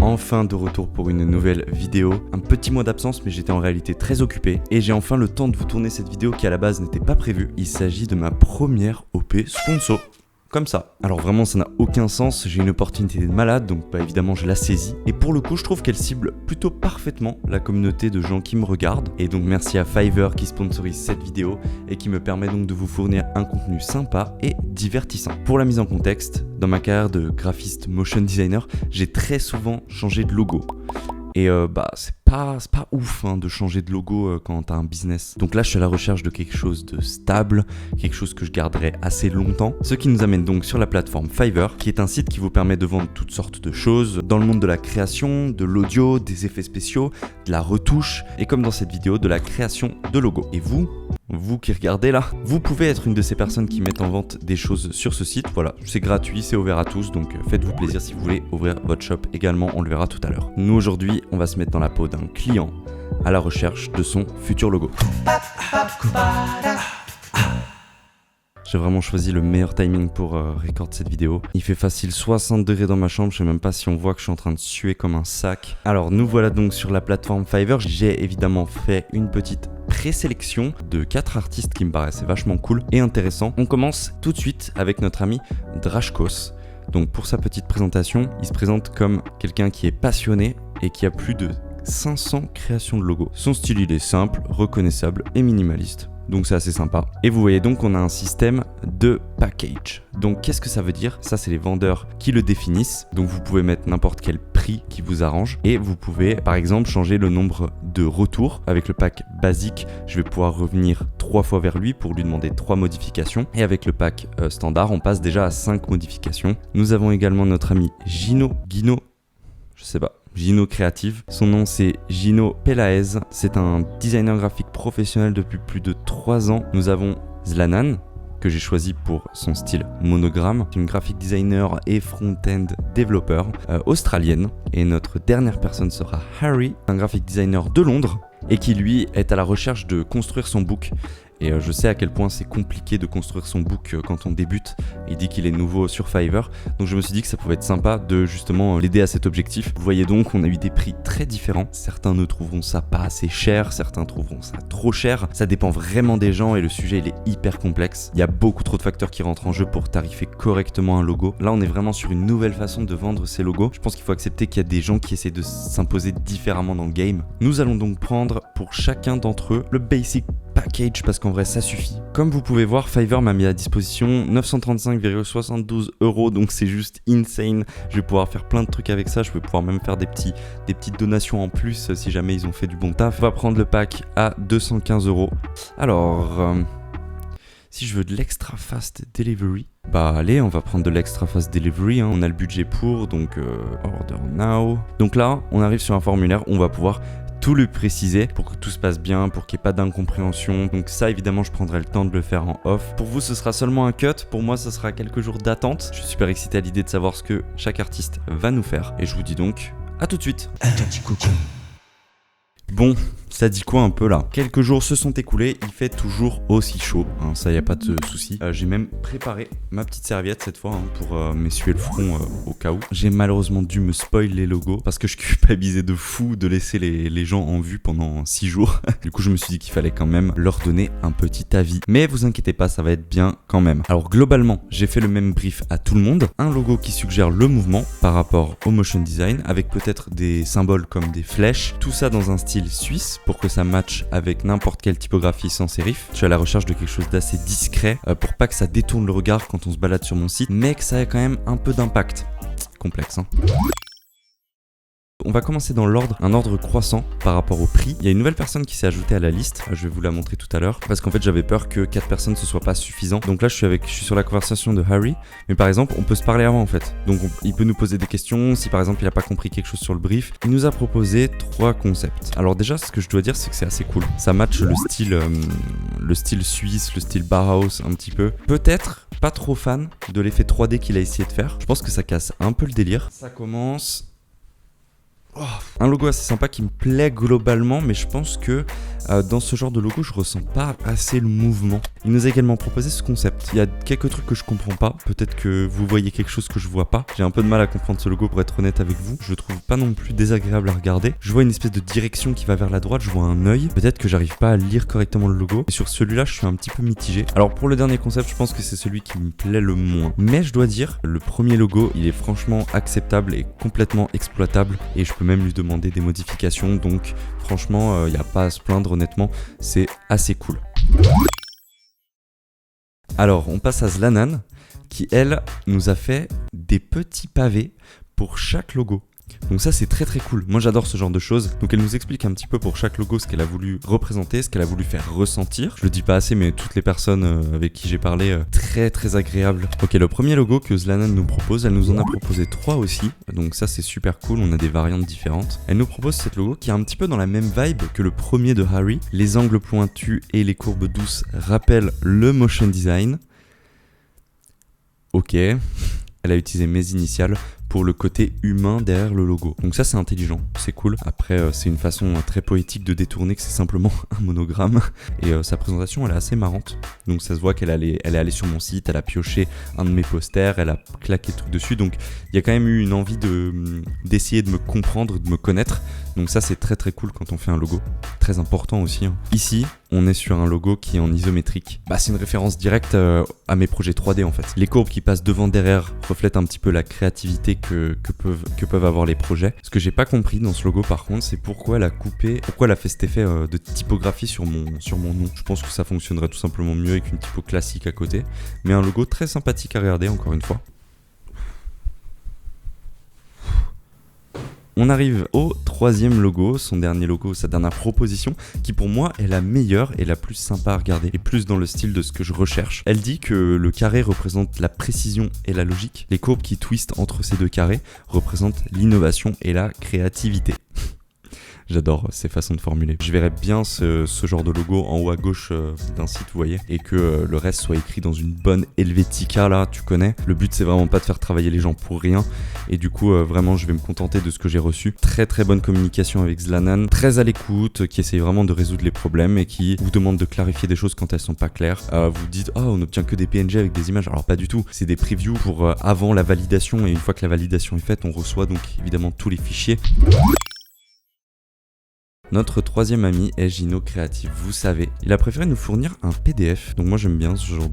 enfin de retour pour une nouvelle vidéo. Un petit mois d'absence, mais j'étais en réalité très occupé. Et j'ai enfin le temps de vous tourner cette vidéo qui à la base n'était pas prévue. Il s'agit de ma première OP sponsor. Comme ça. Alors vraiment ça n'a aucun sens, j'ai une opportunité de malade donc évidemment je la saisis et pour le coup je trouve qu'elle cible plutôt parfaitement la communauté de gens qui me regardent et donc merci à Fiverr qui sponsorise cette vidéo et qui me permet donc de vous fournir un contenu sympa et divertissant. Pour la mise en contexte, dans ma carrière de graphiste motion designer, j'ai très souvent changé de logo. Et c'est pas ouf de changer de logo quand t'as un business. Donc là, je suis à la recherche de quelque chose de stable, quelque chose que je garderai assez longtemps. Ce qui nous amène donc sur la plateforme Fiverr, qui est un site qui vous permet de vendre toutes sortes de choses dans le monde de la création, de l'audio, des effets spéciaux, de la retouche, et comme dans cette vidéo, de la création de logos. Et vous qui regardez là, vous pouvez être une de ces personnes qui mettent en vente des choses sur ce site. Voilà, c'est gratuit, c'est ouvert à tous, donc faites-vous plaisir si vous voulez ouvrir votre shop également, on le verra tout à l'heure. Nous aujourd'hui, on va se mettre dans la peau d'un client à la recherche de son futur logo. J'ai vraiment choisi le meilleur timing pour record cette vidéo. Il fait facile 60 degrés dans ma chambre, je sais même pas si on voit que je suis en train de suer comme un sac. Alors nous voilà donc sur la plateforme Fiverr. J'ai évidemment fait une petite présélection de 4 artistes qui me paraissaient vachement cool et intéressants. On commence tout de suite avec notre ami Drashkos. Donc pour sa petite présentation, il se présente comme quelqu'un qui est passionné et qui a plus de 500 créations de logos. Son style il est simple, reconnaissable et minimaliste. Donc c'est assez sympa. Et vous voyez donc qu'on a un système de package. Donc qu'est-ce que ça veut dire? Ça c'est les vendeurs qui le définissent. Donc vous pouvez mettre n'importe quel prix qui vous arrange. Et vous pouvez par exemple changer le nombre de retours. Avec le pack basique, je vais pouvoir revenir 3 fois vers lui pour lui demander 3 modifications. Et avec le pack standard, on passe déjà à 5 modifications. Nous avons également notre ami Gino Creative. Son nom c'est Gino Pelaez. C'est un designer graphique professionnel depuis plus de 3 ans. Nous avons Zlanan, que j'ai choisi pour son style monogramme. Une graphic designer et front-end développeur australienne. Et notre dernière personne sera Harry, un graphic designer de Londres et qui lui est à la recherche de construire son book. Et je sais à quel point c'est compliqué de construire son book quand on débute. Il dit qu'il est nouveau sur Fiverr. Donc je me suis dit que ça pouvait être sympa de justement l'aider à cet objectif. Vous voyez donc, on a eu des prix très différents. Certains ne trouveront ça pas assez cher, certains trouveront ça trop cher. Ça dépend vraiment des gens et le sujet il est hyper complexe. Il y a beaucoup trop de facteurs qui rentrent en jeu pour tarifer correctement un logo. Là on est vraiment sur une nouvelle façon de vendre ces logos. Je pense qu'il faut accepter qu'il y a des gens qui essaient de s'imposer différemment dans le game. Nous allons donc prendre pour chacun d'entre eux le basic package parce qu'en vrai ça suffit. Comme vous pouvez voir, Fiverr m'a mis à disposition 935,72 €, donc c'est juste insane. Je vais pouvoir faire plein de trucs avec ça, je vais pouvoir même faire des petites donations en plus si jamais ils ont fait du bon taf. On va prendre le pack à 215 €. Alors, si je veux de l'extra fast delivery, allez, on va prendre de l'extra fast delivery, on a le budget pour, donc order now. Donc là, on arrive sur un formulaire, on va pouvoir tout lui préciser pour que tout se passe bien, pour qu'il n'y ait pas d'incompréhension. Donc ça évidemment je prendrai le temps de le faire en off. Pour vous ce sera seulement un cut, pour moi ce sera quelques jours d'attente. Je suis super excité à l'idée de savoir ce que chaque artiste va nous faire. Et je vous dis donc à tout de suite. Bon, ça dit quoi un peu là? Quelques jours se sont écoulés, il fait toujours aussi chaud, ça y a pas de souci. J'ai même préparé ma petite serviette cette fois pour m'essuyer le front au cas où. J'ai malheureusement dû me spoil les logos parce que je culpabilisais de fou de laisser les gens en vue pendant 6 jours. Du coup je me suis dit qu'il fallait quand même leur donner un petit avis. Mais vous inquiétez pas, ça va être bien quand même. Alors globalement, j'ai fait le même brief à tout le monde. Un logo qui suggère le mouvement par rapport au motion design avec peut-être des symboles comme des flèches. Tout ça dans un style suisse pour que ça matche avec n'importe quelle typographie sans sérif. Je suis à la recherche de quelque chose d'assez discret pour pas que ça détourne le regard quand on se balade sur mon site, mais que ça ait quand même un peu d'impact. Complexe, On va commencer dans l'ordre, un ordre croissant par rapport au prix. Il y a une nouvelle personne qui s'est ajoutée à la liste, je vais vous la montrer tout à l'heure, parce qu'en fait j'avais peur que 4 personnes ce soit pas suffisant. Donc là je suis sur la conversation de Harry, mais par exemple on peut se parler avant en fait. Donc il peut nous poser des questions, si par exemple il a pas compris quelque chose sur le brief. Il nous a proposé 3 concepts. Alors déjà ce que je dois dire c'est que c'est assez cool. Ça match le style suisse, le style Bauhaus un petit peu. Peut-être pas trop fan de l'effet 3D qu'il a essayé de faire. Je pense que ça casse un peu le délire. Ça commence... Un logo assez sympa qui me plaît globalement, mais je pense que dans ce genre de logo, je ressens pas assez le mouvement. Il nous a également proposé ce concept. Il y a quelques trucs que je comprends pas. Peut-être que vous voyez quelque chose que je vois pas. J'ai un peu de mal à comprendre ce logo pour être honnête avec vous. Je le trouve pas non plus désagréable à regarder. Je vois une espèce de direction qui va vers la droite. Je vois un œil. Peut-être que j'arrive pas à lire correctement le logo. Et sur celui-là, je suis un petit peu mitigé. Alors pour le dernier concept, je pense que c'est celui qui me plaît le moins. Mais je dois dire, le premier logo, il est franchement acceptable et complètement exploitable. Et je peux même lui demander des modifications. Donc franchement, il n'y a pas à se plaindre honnêtement. C'est assez cool. Alors, on passe à Zlanan, qui, elle, nous a fait des petits pavés pour chaque logo. Donc ça, c'est très très cool. Moi, j'adore ce genre de choses. Donc elle nous explique un petit peu pour chaque logo ce qu'elle a voulu représenter, ce qu'elle a voulu faire ressentir. Je le dis pas assez, mais toutes les personnes avec qui j'ai parlé, très très agréable. Ok, le premier logo que Zlanan nous propose, elle nous en a proposé 3 aussi. Donc ça, c'est super cool. On a des variantes différentes. Elle nous propose cette logo qui est un petit peu dans la même vibe que le premier de Harry. Les angles pointus et les courbes douces rappellent le motion design. Ok, elle a utilisé mes initiales pour le côté humain derrière le logo. Donc ça, c'est intelligent, c'est cool. Après, c'est une façon très poétique de détourner que c'est simplement un monogramme. Et sa présentation, elle est assez marrante. Donc ça se voit qu'elle est allée sur mon site, elle a pioché un de mes posters, elle a claqué le truc dessus. Donc il y a quand même eu une envie d'essayer de me comprendre, de me connaître. Donc ça, c'est très très cool quand on fait un logo. Très important aussi. Ici, on est sur un logo qui est en isométrique. C'est une référence directe à mes projets 3D en fait. Les courbes qui passent devant, derrière reflètent un petit peu la créativité que peuvent avoir les projets. Ce que j'ai pas compris dans ce logo par contre, c'est pourquoi elle a fait cet effet de typographie sur mon nom. Je pense que ça fonctionnerait tout simplement mieux avec une typo classique à côté. Mais un logo très sympathique à regarder encore une fois. On arrive au troisième logo, son dernier logo, sa dernière proposition, qui pour moi est la meilleure et la plus sympa à regarder, et plus dans le style de ce que je recherche. Elle dit que le carré représente la précision et la logique. Les courbes qui twistent entre ces deux carrés représentent l'innovation et la créativité. J'adore ces façons de formuler. Je verrais bien ce genre de logo en haut à gauche d'un site, vous voyez, et que le reste soit écrit dans une bonne Helvetica, là, tu connais. Le but, c'est vraiment pas de faire travailler les gens pour rien. Et du coup, vraiment, je vais me contenter de ce que j'ai reçu. Très très bonne communication avec Zlanan, très à l'écoute, qui essaye vraiment de résoudre les problèmes et qui vous demande de clarifier des choses quand elles sont pas claires. Vous dites, on n'obtient que des PNG avec des images. Alors pas du tout, c'est des previews pour avant la validation, et une fois que la validation est faite, on reçoit donc évidemment tous les fichiers. Notre troisième ami est Gino Creative, vous savez. Il a préféré nous fournir un PDF, donc moi j'aime bien ce genre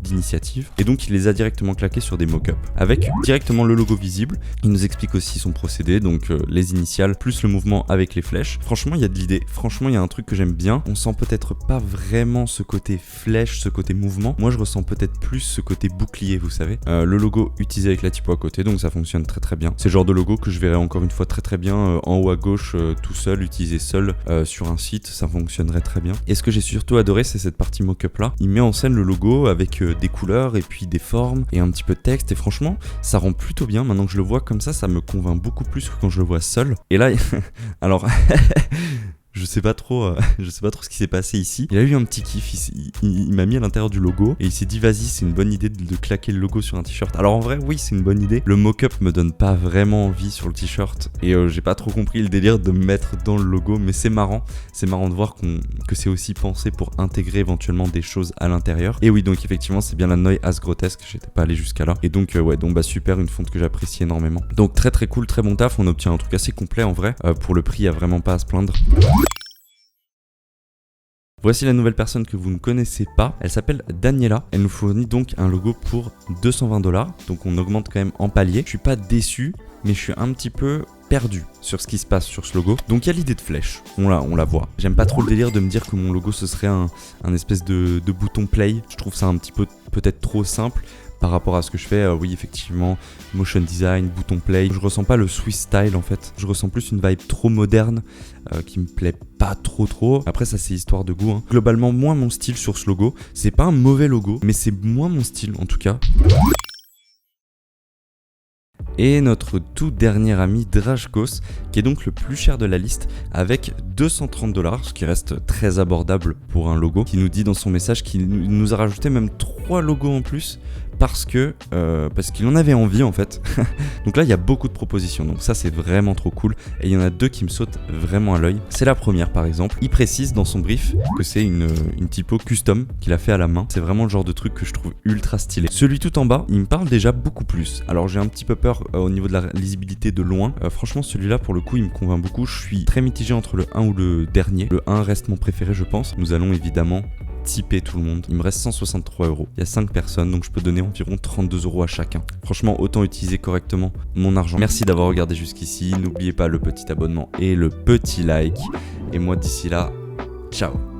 d'initiative. Et donc il les a directement claqués sur des mock-ups, avec directement le logo visible. Il nous explique aussi son procédé, donc les initiales, plus le mouvement avec les flèches. Franchement, il y a de l'idée. Franchement, il y a un truc que j'aime bien. On sent peut-être pas vraiment ce côté flèche, ce côté mouvement. Moi je ressens peut-être plus ce côté bouclier, vous savez. Le logo utilisé avec la typo à côté, donc ça fonctionne très très bien. C'est le genre de logo que je verrais encore une fois très très bien en haut à gauche, tout seul, utilisé seul sur un site, ça fonctionnerait très bien. Et ce que j'ai surtout adoré, c'est cette partie mock-up là. Il met en scène le logo avec des couleurs et puis des formes et un petit peu de texte, et franchement ça rend plutôt bien. Maintenant que je le vois comme ça me convainc beaucoup plus que quand je le vois seul. Et là alors je sais pas trop ce qui s'est passé ici. Il a eu un petit kiff, il m'a mis à l'intérieur du logo et il s'est dit vas-y, c'est une bonne idée de claquer le logo sur un t-shirt. Alors en vrai oui, c'est une bonne idée. Le mock-up me donne pas vraiment envie sur le t-shirt et j'ai pas trop compris le délire de me mettre dans le logo, mais c'est marrant de voir que c'est aussi pensé pour intégrer éventuellement des choses à l'intérieur. Et oui, donc effectivement c'est bien la Noy As Grotesque, j'étais pas allé jusqu'à là. Et donc super, une fonte que j'apprécie énormément. Donc très très cool, très bon taf, on obtient un truc assez complet en vrai. Pour le prix, il y a vraiment pas à se plaindre. Voici la nouvelle personne que vous ne connaissez pas, elle s'appelle Daniela, elle nous fournit donc un logo pour 220$, donc on augmente quand même en palier. Je suis pas déçu, mais je suis un petit peu perdu sur ce qui se passe sur ce logo. Donc il y a l'idée de flèche, on la voit. J'aime pas trop le délire de me dire que mon logo ce serait un espèce de bouton play, je trouve ça un petit peu peut-être trop simple par rapport à ce que je fais. Oui, effectivement, motion design, bouton play. Je ressens pas le Swiss style en fait. Je ressens plus une vibe trop moderne qui me plaît pas trop. Après, ça c'est histoire de goût. Globalement, moins mon style sur ce logo. C'est pas un mauvais logo, mais c'est moins mon style en tout cas. Et notre tout dernier ami Drajkos, qui est donc le plus cher de la liste, avec 230$, ce qui reste très abordable pour un logo, qui nous dit dans son message qu'il nous a rajouté même 3 logos en plus parce qu'il en avait envie en fait. Donc là il y a beaucoup de propositions, donc ça c'est vraiment trop cool, et il y en a deux qui me sautent vraiment à l'œil. C'est la première par exemple, il précise dans son brief que c'est une typo custom qu'il a fait à la main. C'est vraiment le genre de truc que je trouve ultra stylé. Celui tout en bas, il me parle déjà beaucoup plus. Alors j'ai un petit peu peur au niveau de la lisibilité de loin. Franchement celui-là pour le coup il me convainc beaucoup. Je suis très mitigé entre le 1 ou le dernier. Le 1 reste mon préféré je pense. Nous allons évidemment tiper tout le monde. Il me reste 163 €. Il y a 5 personnes, donc je peux donner environ 32 € à chacun. Franchement, autant utiliser correctement mon argent. Merci d'avoir regardé jusqu'ici. N'oubliez pas le petit abonnement et le petit like. Et moi, d'ici là, ciao.